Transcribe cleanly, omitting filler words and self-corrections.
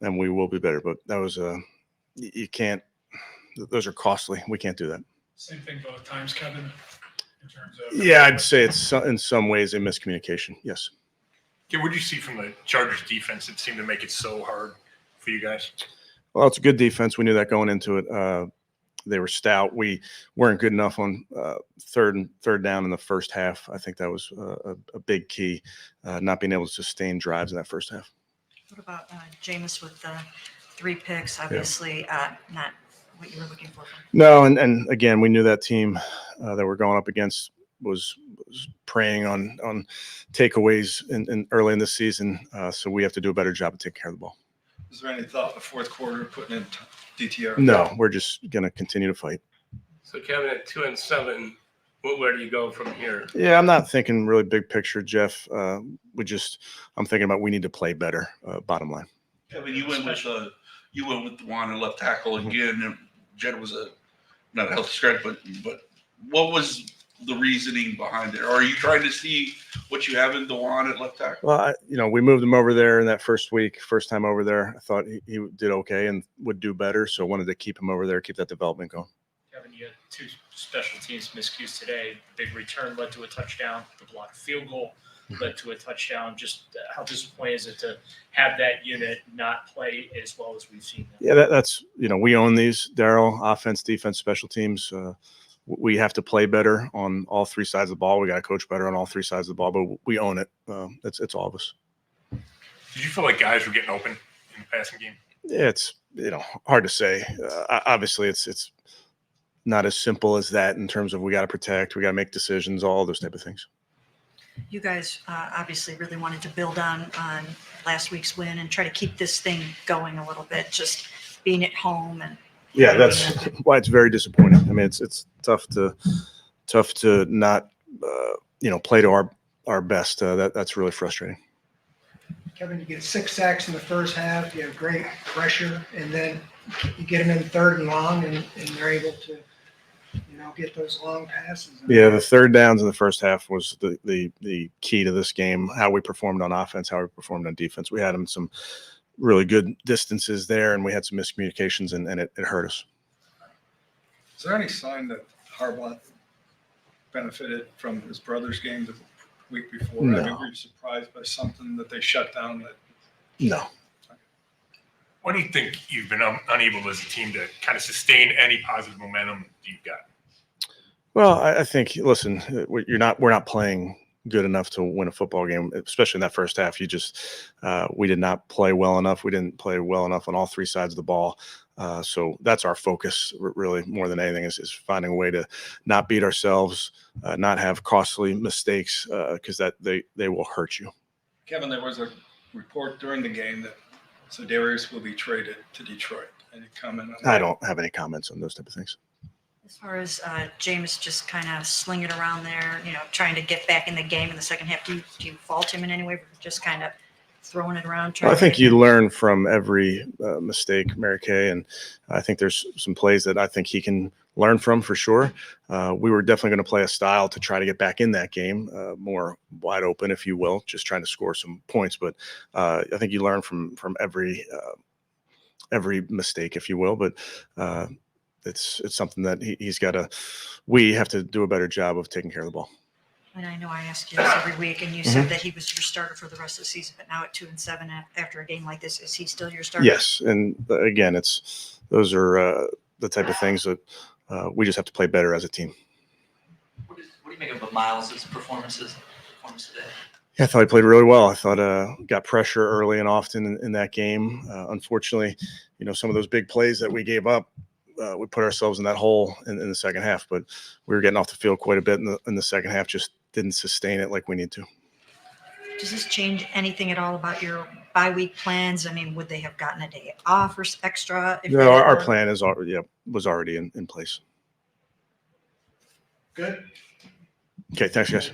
and we will be better. But that was you can't. Those are costly. We can't do that. Same thing both times, Kevin. In terms of Yeah, I'd say it's in some ways a miscommunication. Yes. Okay, what did you see from the Chargers defense that seemed to make it so hard for you guys? Well, it's a good defense. We knew that going into it. They were stout. We weren't good enough on third down in the first half. I think that was a big key, not being able to sustain drives in that first half. What about Jameis with 3 picks? Obviously, not what you were looking for. No, and again, we knew that team that we're going up against was preying on takeaways in early in the season. So we have to do a better job of taking care of the ball. Is there any thought in the fourth quarter putting in DTR? No, we're just going to continue to fight. So Kevin, at 2-7, where do you go from here? Yeah, I'm not thinking really big picture, Jeff. I'm thinking about we need to play better. Bottom line. Kevin, you went with the one and left tackle again. And Jed was not a healthy scratch, but what was the reasoning behind it? Or are you trying to see what you have in Dewan at left tackle? Well, we moved him over there in that first time over there. I thought he did okay and would do better, so I wanted to keep him over there, keep that development going. Kevin, you had 2 special teams miscues today. The big return led to a touchdown. The blocked field goal led to a touchdown. Just how disappointing is it to have that unit not play as well as we've seen them? Yeah, that's we own these, Daryl, offense, defense, special teams. We have to play better on all 3 sides of the ball. We got to coach better on all 3 sides of the ball, but we own it. It's all of us. Did you feel like guys were getting open in the passing game? Yeah, it's hard to say. Obviously, it's not as simple as that in terms of we got to protect, we got to make decisions, all those type of things. You guys obviously really wanted to build on last week's win and try to keep this thing going a little bit, just being at home and. Yeah, that's why it's very disappointing. I mean, it's tough to not play to our best. That's really frustrating. Kevin, you get 6 sacks in the first half. You have great pressure, and then you get them in 3rd and long, and they're able to, get those long passes. Yeah, the 3rd downs in the first half was the key to this game. How we performed on offense, how we performed on defense. We had them some really good distances there, and we had some miscommunications, and it hurt us. Is there any sign that Harbaugh benefited from his brother's game the week before? No. I mean, were you surprised by something that they shut down? No. What do you think you've been unable as a team to kind of sustain any positive momentum you've got? Well, I think, listen, we're not playing good enough to win a football game, especially in that first half. We did not play well enough. We didn't play well enough on all 3 sides of the ball. So that's our focus, really, more than anything, is finding a way to not beat ourselves, not have costly mistakes, because they will hurt you. Kevin, there was a report during the game that Darius will be traded to Detroit. Any comment on that? I don't have any comments on those type of things. As far as Jameis just kind of slinging around there, trying to get back in the game in the second half, do you fault him in any way for just kind of throwing it around? I think you learn from every mistake, Mary Kay, and I think there's some plays that I think he can learn from for sure. We were definitely going to play a style to try to get back in that game, more wide open, if you will, just trying to score some points. But I think you learn from every mistake, if you will. But it's something that we have to do a better job of taking care of the ball. And I know I ask you this every week, and you said that he was your starter for the rest of the season, but now at 2-7 after a game like this, is he still your starter? Yes, and again, those are the type of things that we just have to play better as a team. What do you make of Miles' performance today? Yeah, I thought he played really well. I thought got pressure early and often in that game. Unfortunately, some of those big plays that we gave up, we put ourselves in that hole in the second half. But we were getting off the field quite a bit in the second half. Just didn't sustain it like we need to. Does this change anything at all about your bye-week plans? I mean, would they have gotten a day off or extra? No, our plan was already in place. Good. Okay, thanks, guys.